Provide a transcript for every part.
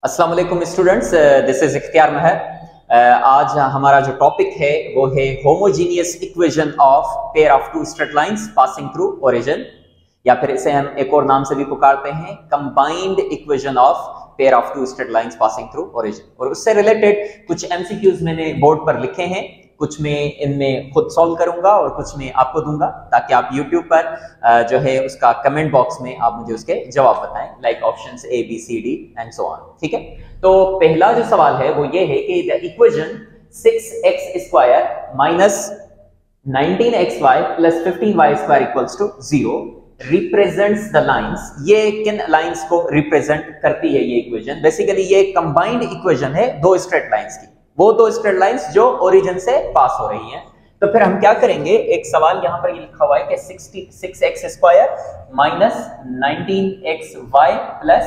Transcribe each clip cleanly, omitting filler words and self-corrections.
अस्सलाम वालेकुम students, this is इख्तियार महर। आज हमारा जो टॉपिक है वो है homogeneous equation of pair of two straight lines passing through origin, या फिर इसे हम एक और नाम से भी पुकारते हैं combined equation of pair of two straight lines passing through origin. और उससे रिलेटेड कुछ एमसीक्यूज मैंने बोर्ड पर लिखे हैं, कुछ मैं इनमें खुद सॉल्व करूंगा और कुछ मैं आपको दूंगा, ताकि आप YouTube पर जो है उसका कमेंट बॉक्स में आप मुझे उसके जवाब बताएं, like options A, B, C, D and so on. ठीक है, तो पहला जो सवाल है वो ये है कि the equation 6x² minus 19xy plus 15y square equals to 0 represents the lines. ये किन लाइंस को रिप्रेजेंट करती है ये इक्वेशन? बेसिकली ये कंबाइंड इक्वेशन है दो स्ट्रेट लाइंस की, वो दो स्ट्रेट लाइंस जो ओरिजिन से पास हो रही हैं। तो फिर हम क्या करेंगे, एक सवाल यहां पर ये लिखा हुआ है कि 6x² minus 19xy plus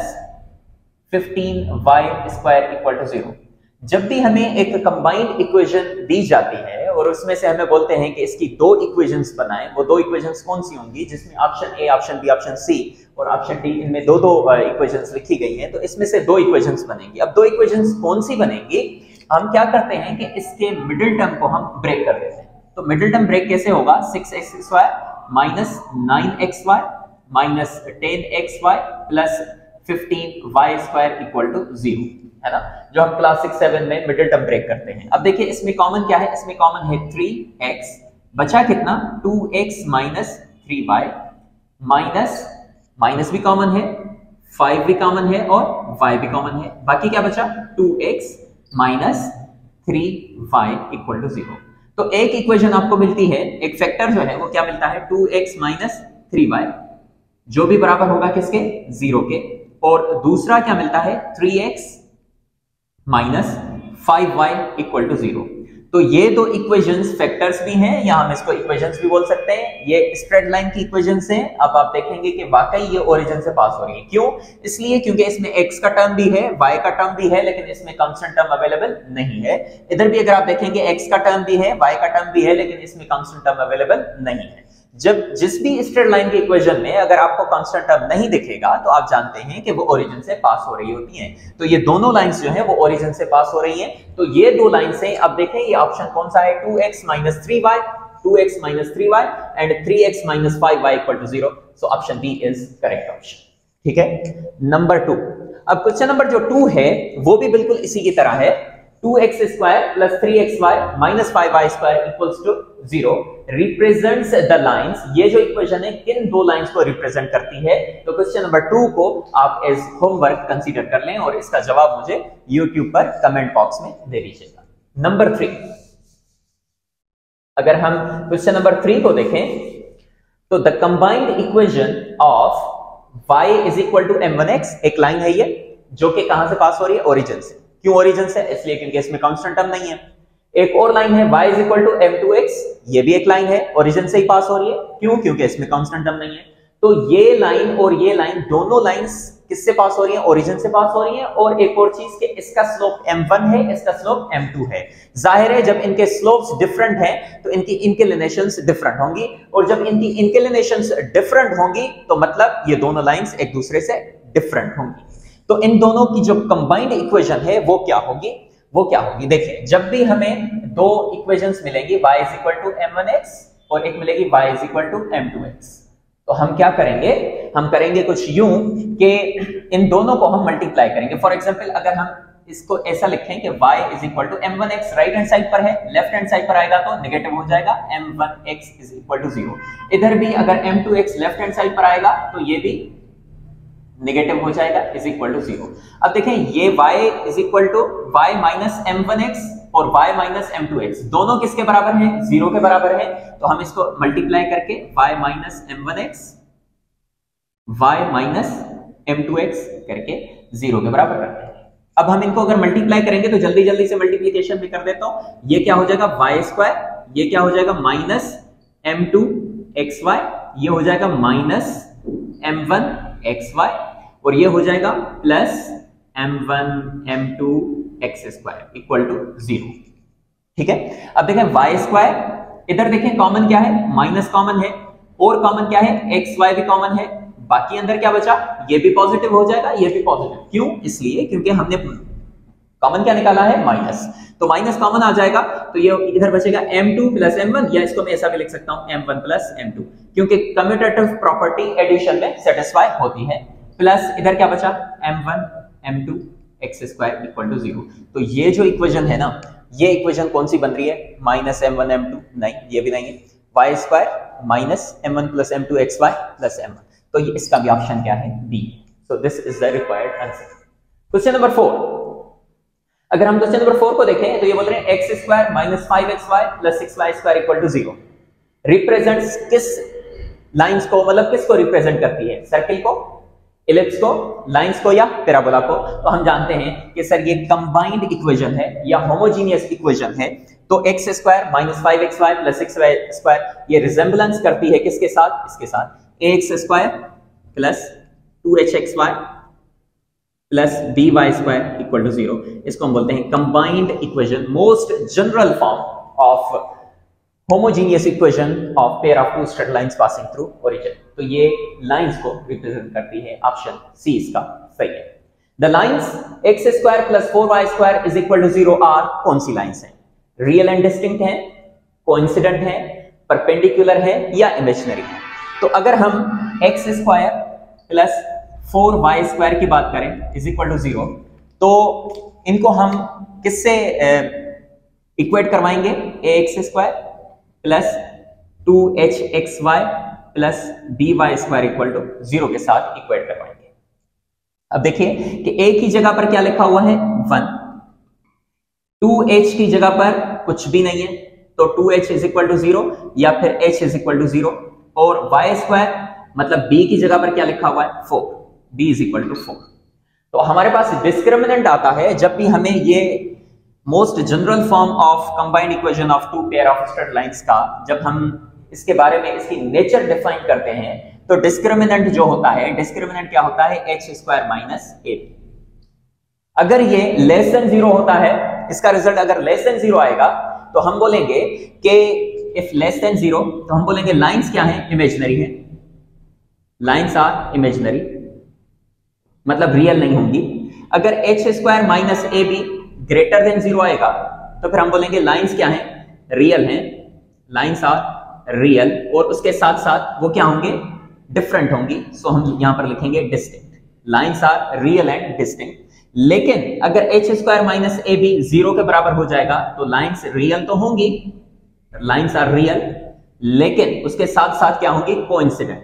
15y square equal to 0। जब भी हमें एक कंबाइंड इक्वेशन दी जाती है और उसमें से हमें बोलते हैं कि इसकी दो इक्वेशंस बनाएं, वो दो इक्वेशंस कौन सी होंगी? जिसमें option A, option B, option C और ऑप्शन डी, इनमें दो दो इक्वेशंस लिखी गई हैं। तो इसमें से दो इक्वेशंस बनेंगी। अब दो इक्वेशंस कौन सी बनेंगी? हम क्या करते हैं कि इसके मिडिल टर्म को हम ब्रेक कर देते हैं। तो मिडिल टर्म ब्रेक कैसे होगा? 6x² minus 9xy minus 10xy plus 15y square equal to 0, है ना, जो हम क्लास 6-7 में मिडिल टर्म ब्रेक करते हैं। अब देखिए इसमें कॉमन क्या है? इसमें कॉमन है 3x, बचा कितना? 2x माइनस 3y, माइनस भी कॉमन है, 5 भी कॉमन है और y भी कॉमन है। बाकी क्या बचा? 2x minus 3y equal to 0। तो एक इक्वेशन आपको मिलती है, एक फैक्टर जो है वो क्या मिलता है? 2x माइनस 3y, जो भी बराबर होगा किसके? 0 के। और दूसरा क्या मिलता है? 3x minus 5y equal to 0। तो ये दो इक्वेशंस फैक्टर्स भी हैं, या हम इसको इक्वेशंस भी बोल सकते हैं। ये स्ट्रेट लाइन की इक्वेशंस हैं। अब आप देखेंगे कि वाकई ये ओरिजिन से पास हो रही है। क्यों? इसलिए क्योंकि इसमें x का टर्म भी है, y का टर्म भी है, लेकिन इसमें कांस्टेंट टर्म अवेलेबल नहीं है। इधर भी अगर आप देखेंगे x का टर्म भी है, y का टर्म भी है, लेकिन इसमें कांस्टेंट टर्म अवेलेबल नहीं है। जब जिस भी स्ट्रेट लाइन की इक्वेशन में अगर आपको कांस्टेंट टर्म नहीं दिखेगा तो आप जानते हैं कि वो ओरिजिन से पास हो रही होती हैं। तो ये दोनों लाइंस जो हैं वो ओरिजिन से पास हो रही हैं। तो ये दो लाइंस हैं। अब देखें ये ऑप्शन कौन सा है? 2x minus 3y, 2x minus 3y and 3x minus 5y equal to 0। So option B is correct option. ठीक है, नंबर 2। अब क्वेश्चन नंबर जो 2 है वो भी बिल्कुल इसी की तरह है। 2x² plus 3xy minus 5y square equals to 0 represents the lines. ये जो इक्वेशन है किन दो लाइंस को रिप्रेजेंट करती है? तो क्वेश्चन नंबर 2 को आप एज होमवर्क कंसीडर कर लें और इसका जवाब मुझे YouTube पर कमेंट बॉक्स में दे दीजिएगा। नंबर 3, अगर हम क्वेश्चन नंबर 3 को देखें तो the combined equation of y is equal to m1x, एक लाइन है ये जो कि कहां से पास हो रही है? ओरिजिन से। क्यों ओरिजिन से? इसलिए क्योंकि इसमें कांस्टेंट टर्म नहीं है। एक और लाइन है y is equal to m2x, ये भी एक लाइन है, ओरिजिन से ही पास हो रही है। क्यों? क्योंकि इसमें कांस्टेंट टर्म नहीं है। तो ये लाइन और ये लाइन दोनों लाइंस किससे पास हो रही है? ओरिजिन से पास हो रही है। और एक और चीज कि इसका स्लोप m1 है, इसका स्लोप m2 है। जाहिर है जब इनके स्लोप्स डिफरेंट हैं तो इनकी इंक्लिनेशंस डिफरेंट होंगी, और जब इनकी इंक्लिनेशंस डिफरेंट होंगी तो मतलब ये दोनों लाइंस एक दूसरे से डिफरेंट होंगी। तो इन दोनों की जो कंबाइंड इक्वेशन है वो क्या होगी? देखिए, जब भी हमें दो इक्वेशंस मिलेंगी, y is equal to m1x और एक मिलेगी y is equal to m2x, तो हम क्या करेंगे? हम करेंगे कुछ यूं कि इन दोनों को हम मल्टीप्लाई करेंगे। फॉर एग्जांपल अगर हम इसको ऐसा लिखें कि y is equal to m1x right hand side पर है, लेफ्ट हैंड साइड पर आएगा तो नेगेटिव हो जाएगा, m1x इज इक्वल टू 0। इधर भी अगर m2x लेफ्ट हैंड साइड पर आएगा तो ये भी नेगेटिव हो जाएगा, इज इक्वल टू 0। अब देखें ये y is equal to y minus m1x और y माइनस m2x दोनों किसके बराबर हैं? 0 के बराबर है। तो हम इसको मल्टीप्लाई करके y minus m1x y minus m2x करके 0 के बराबर करते हैं। अब हम इनको अगर मल्टीप्लाई करेंगे तो जल्दी जल्दी से मल्टीप्लीकेशन भी कर देता हूं। ये क्या हो जाएगा? y स्क्वायर, ये क्या हो जाएगा? माइनस m2xy, ये हो जाएगा माइनस m1xy, और ये हो जाएगा plus m1 m2x square equal to 0। ठीक है, अब देखें y स्क्वायर, इधर देखें कॉमन क्या है? माइनस कॉमन है, और कॉमन क्या है? xy भी कॉमन है, बाकी अंदर क्या बचा, ये भी पॉजिटिव हो जाएगा, ये भी पॉजिटिव। क्यों? इसलिए क्योंकि हमने कॉमन क्या निकाला है, माइनस, तो माइनस कॉमन आ जाएगा, तो ये इधर बचेगा m2 प्लस m1, या इसको मैं ऐसा भी लिख सकता हूं m1 प्लस m2, क्योंकि कम्यूटेटिव प्रॉपर्टी एडिशन में सेटिस्फाई होती है। प्लस इधर क्या बचा, m1 m2 x square equal to 0। तो ये जो इक्वेशन है ना, ये इक्वेशन कौन सी बन रही है, माइनस m1 m2, नहीं ये भी नहीं है, y square minus m1 plus m2 xy plus m1, तो ये इसका भी ऑप्शन क्या है, D। So this is the required answer. Question number 4, अगर हम क्वेश्चन नंबर 4 को देखें तो ये बोल रहे हैं x square minus 5xy plus 6y square equal to 0 represents किस लाइंस को, मतलब किसको रिप्रेजेंट करती है, सर्किल को, इलिप्स को, लाइंस को, या पैराबोला को। तो हम जानते हैं कि सर ये कंबाइंड इक्वेशन है या होमोजीनियस इक्वेशन है, तो x square minus 5xy plus 6y square ये रिजेंबलेंस करती है किसके साथ, इसके साथ, ax square plus 2hxy plus by square equal to 0। इसको हम बोलते हैं combined equation, most general form of homogeneous equation of pair of two straight lines passing through origin. तो ये लाइंस को रिप्रेजेंट करती है, ऑप्शन सी इसका सही है। The lines x square plus 4y square is equal to 0 are कौन सी लाइंस हैं, रियल एंड डिस्टिंक्ट हैं, कोइंसिडेंट हैं, परपेंडिकुलर है, या इमेजिनरी है। तो अगर हम x square plus 4y square की बात करें इज इक्वल टू 0, तो इनको हम किससे इक्वेट करवाएंगे, ax square plus 2hxy plus by square equal to 0 के साथ इक्वेट करवाएंगे। अब देखिए कि a की जगह पर क्या लिखा हुआ है, 1, 2h की जगह पर कुछ भी नहीं है, तो 2h इज इक्वल टू 0, या फिर h इज इक्वल टू 0, और y स्क्वायर मतलब b की जगह पर क्या लिखा हुआ है, 4, b इज इक्वल टू 4। तो हमारे पास डिस्क्रिमिनेंट आता है जब भी हमें ये most general form of combined equation of two pair of straight lines का, जब हम इसके बारे में इसकी नेचर डिफाइन करते हैं, तो डिस्क्रिमिनेंट जो होता है, डिस्क्रिमिनेंट क्या होता है, h स्क्वायर माइनस a। अगर ये लेस देन 0 होता है, इसका रिजल्ट अगर लेस देन 0 आएगा, तो हम बोलेंगे कि इफ लेस देन 0, तो हम बोलेंगे लाइंस क्या है, इमेजिनरी है, लाइंस आर इमेजिनरी, मतलब रियल नहीं होंगी। अगर h square minus A be greater than 0 आएगा, तो फिर हम बोलेंगे लाइंस क्या है, रियल हैं, लाइंस आर रियल, और उसके साथ साथ वो क्या होंगे, डिफरेंट होंगी। सो हम यहां पर लिखेंगे distinct, lines are real and distinct. लेकिन अगर h square minus A B 0 के बराबर हो जाएगा, तो लाइंस रियल तो होंगी, लाइंस आर रियल, लेकिन उसके साथ साथ क्या होंगी, कोइंसिडेंट,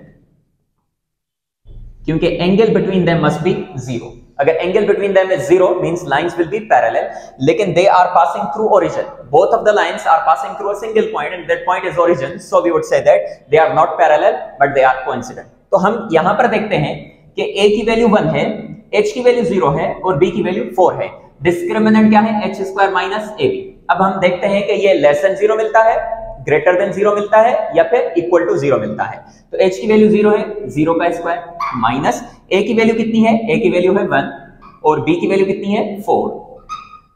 क्योंकि angle between them must be 0। अगर angle between them is 0 means lines will be parallel, लेकिन they are passing through origin, both of the lines are passing through a single point and that point is origin, so we would say that they are not parallel but they are coincident. तो हम यहां पर देखते हैं कि a की value 1 है, h की वैल्यू 0 है और b की वैल्यू 4 है। डिस्क्रिमिनेंट क्या है, h square minus a b। अब हम देखते हैं कि ये लेस देन 0 मिलता है, ग्रेटर देन 0 मिलता है, या फिर इक्वल टू 0 मिलता है। तो h की वैल्यू 0 है, 0 का स्क्वायर माइनस a की वैल्यू कितनी है, a की वैल्यू है 1 और b की वैल्यू कितनी है, 4।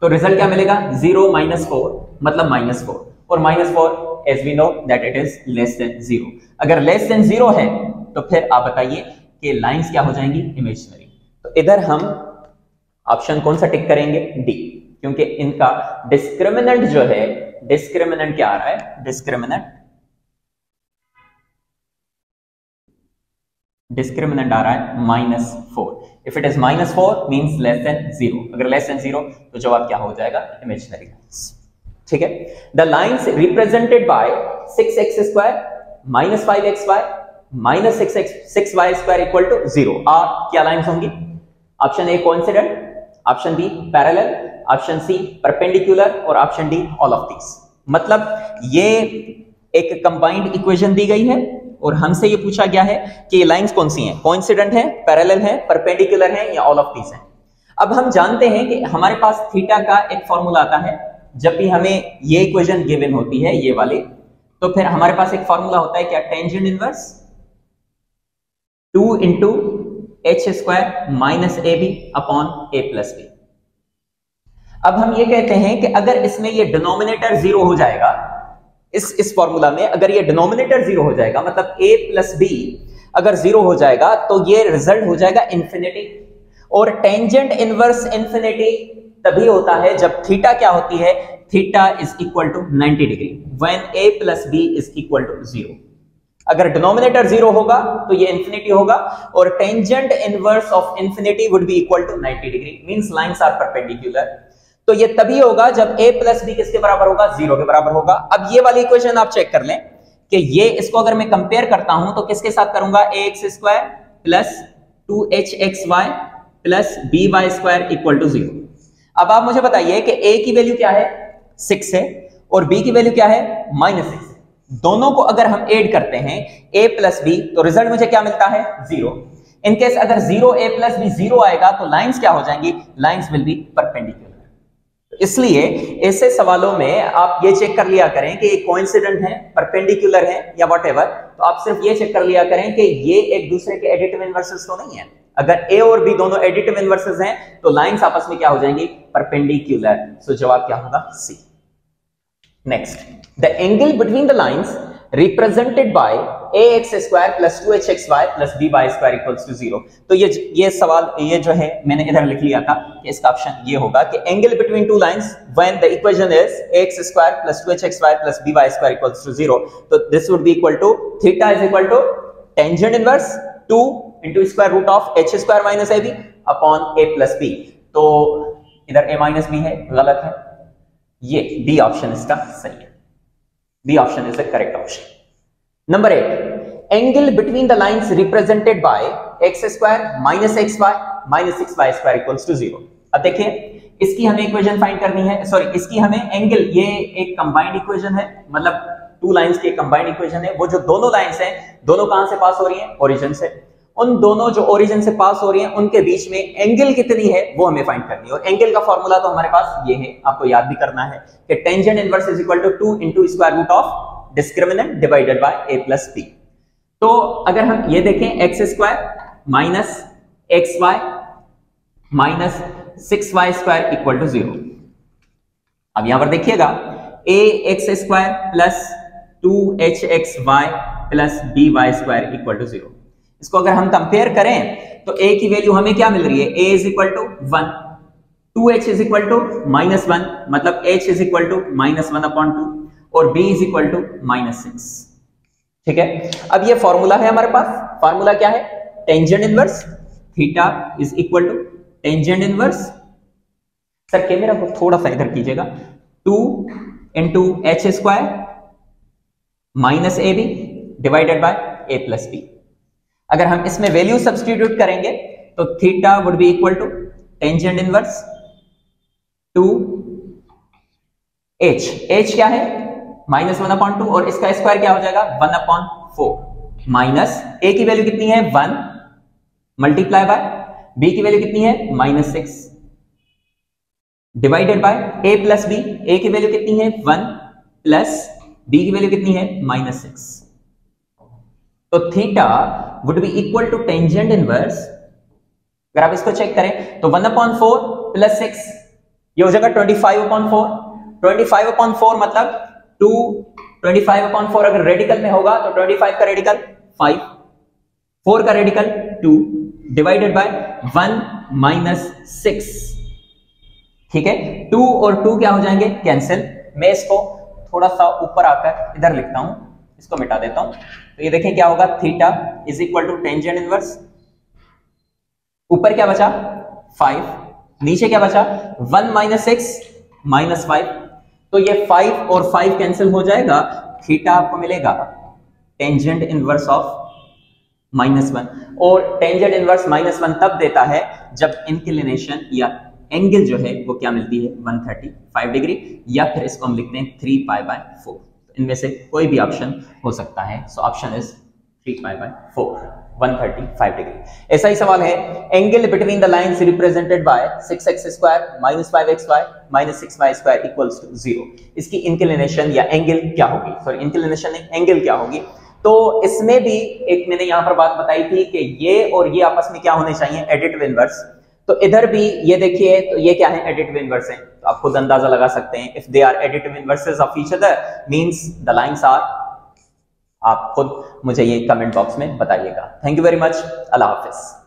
तो रिजल्ट क्या मिलेगा, 0 माइनस 4 मतलब माइनस 4, और minus 4 as we know that it is less than 0। अगर लेस देन 0 है तो फिर आप बताइए कि लाइंस क्या हो जाएंगी, इमेजिनरी। तो इधर हम ऑप्शन कौन सा टिक करेंगे, डी, क्योंकि इनका डिस्क्रिमिनेंट जो है, डिस्क्रिमिनेंट क्या आ रहा है, डिस्क्रिमिनेंट आ रहा है -4। If it is -4 means less than 0। अगर लेस देन 0 तो जवाब क्या हो जाएगा, इमेजिनरी लाइंस। ठीक है, the lines represented by 6x square minus 5xy minus 6y square equal to 0 are क्या लाइंस होंगी, option A coincident, option B parallel, option C perpendicular, और option D all of these. मतलब ये एक combined equation दी गई है और हमसे ये पूछा गया है कि ये लाइंस कौन सी हैं, कोइंसिडेंट है, पैरेलल है, परपेंडिकुलर है, या ऑल ऑफ दीस हैं। अब हम जानते हैं कि हमारे पास थीटा का एक फॉर्मूला आता है जब भी हमें ये इक्वेशन गिवन होती है, ये वाली, तो फिर हमारे पास एक फॉर्मूला होता है क्या, tangent inverse 2 into H square minus A B upon A plus B. अब हम ये कहते हैं कि अगर इसमें ये डिनोमिनेटर 0 हो जाएगा, इस फॉर्मूला में अगर ये डिनोमिनेटर 0 हो जाएगा, मतलब a प्लस बी अगर 0 हो जाएगा तो ये रिजल्ट हो जाएगा इंफिनिटी। और टेंजेंट इनवर्स इंफिनिटी तभी होता है जब थीटा क्या होती है, theta is equal to 90 degree, when a plus b is equal to 0। अगर डिनोमिनेटर 0 होगा तो ये इंफिनिटी होगा, और tangent inverse of infinity would be equal to 90 degree, means lines are perpendicular. तो ये तभी होगा जब a प्लस b किसके बराबर होगा, 0 के बराबर होगा। अब ये वाली इक्वेशन आप चेक कर लें कि ये इसको अगर मैं कंपेयर करता हूं तो किसके साथ करूंगा, ax² plus 2hxy plus by² equal to 0। अब आप मुझे बताइए कि a की वैल्यू क्या है, 6 है, और b की वैल्यू क्या है, -6। दोनों को अगर हम ऐड करते हैं a प्लस b तो रिजल्ट मुझे क्या मिलता है, 0। इनकेस अगर 0 a प्लस b 0 आएगा तो लाइंस क्या हो जाएंगी, लाइंस विल बी परपेंडिकुलर। इसलिए ऐसे सवालों में आप ये चेक कर लिया करें कि ये कोइंसिडेंट है, परपेंडिकुलर है या व्हाटएवर, तो आप सिर्फ ये चेक कर लिया करें कि ये एक दूसरे के एडिटिव इनवर्सेस तो नहीं है। अगर a और b दोनों एडिटिव इनवर्सेस हैं तो लाइंस आपस में क्या हो जाएंगी, परपेंडिकुलर। सो जवाब क्या होगा, C। Next, the angle between the lines represented by ax² plus 2hxy plus by² equals to 0। तो ये सवाल ये जो है मैंने इधर लिख लिया था कि इसका ऑप्शन ये होगा कि angle between two lines when the equation is ax² plus 2hxy plus by² equals to 0, तो this would be equal to theta is equal to tangent inverse 2 into square root of h² minus ab upon a plus b। तो इधर a minus b है, गलत है, ये B option इसका सही है। B option is the correct option. Number 8, angle between the lines represented by x² minus xy minus 6y² equals to 0। अब देखिए इसकी हमें इक्वेशन फाइंड करनी है, सॉरी इसकी हमें एंगल, ये एक कंबाइंड इक्वेशन है, मतलब टू लाइंस की कंबाइंड इक्वेशन है। वो जो दोनों लाइंस हैं दोनों कहां से पास हो रही हैं, ओरिजिन से। उन दोनों जो ओरिजिन से पास हो रही हैं उनके बीच में एंगल कितनी है वो हमें फाइंड करनी है। और एंगल का फॉर्मूला तो हमारे पास ये है, आपको याद भी करना है कि tangent inverse is equal to 2 into square root of discriminant divided by a plus b। तो अगर हम ये देखें x² minus xy minus 6y² equal to 0। अब यहां पर देखिएगा ax² plus 2hxy plus by² equal to 0। इसको अगर हम कंपेयर करें तो a की वैल्यू हमें क्या मिल रही है, a is equal to 1, 2h is equal to -1, मतलब h is equal to -1 upon 2, और b इज इक्वल टू -6। ठीक है, अब ये फॉर्मूला है हमारे पास। फॉर्मूला क्या है, tangent inverse theta is equal to tangent inverse, sir camera को थोड़ा सा इधर कीजिएगा, 2 into h² minus ab divided by a plus b। अगर हम इसमें वैल्यू सब्स्टिट्यूट करेंगे तो theta would be equal to tangent inverse 2 h क्या है, -1 अपॉन 2, और इसका स्क्वायर क्या हो जाएगा 1 अपॉन 4, माइनस a की वैल्यू कितनी है 1 मल्टीप्लाई बाय b की वैल्यू कितनी है -6 divided by a plus b। a की वैल्यू कितनी है 1 प्लस b की वैल्यू कितनी है -6। तो theta would be equal to tangent inverse, अगर आप इसको चेक करें तो 1 अपॉन 4 प्लस 6 ये हो जाएगा 25 अपॉन 4। 25 अपॉन 4 मतलब 2, 25 अपॉन 4 अगर रेडिकल में होगा तो 25 का रेडिकल 5, 4 का रेडिकल 2 डिवाइडेड बाय 1 माइनस 6। ठीक है, 2 और 2 क्या हो जाएंगे, कैंसिल। मैं इसको थोड़ा सा ऊपर आकर इधर लिखता हूं, इसको मिटा देता हूं। तो ये देखें क्या होगा, theta is equal to tangent inverse, ऊपर क्या बचा 5, नीचे क्या बचा 1 माइनस 6 माइनस 5। तो ये 5 और 5 कैंसिल हो जाएगा, थीटा आपको मिलेगा टेंजेंट इनवर्स ऑफ -1। और टेंजेंट इनवर्स -1 तब देता है जब इंक्लिनेशन या एंगल जो है वो क्या मिलती है 135 डिग्री, या फिर इसको हम लिखते हैं 3π/4। इनमें से कोई भी ऑप्शन हो सकता है। So option is 3π/4, 135 degree. ऐसा ही सवाल है, angle between the lines represented by 6x² minus 5xy minus 6y² equals to 0। इसकी इंक्लिनेशन या एंगल क्या होगी, सॉरी इंक्लिनेशन नहीं एंगल क्या होगी। तो इसमें भी एक मैंने यहां पर बात बताई थी कि ये और ये आपस में क्या होने चाहिए, एडिटिव इनवर्स। तो इधर भी ये देखिए, तो ये क्या है, एडिटिव इनवर्स है। तो आप खुद अंदाजा लगा सकते हैं, if they are additive inverses of each other means the lines are आप खुद मुझे ये कमेंट बॉक्स में बताइएगा। Thank you very much. अल्लाह हाफिज।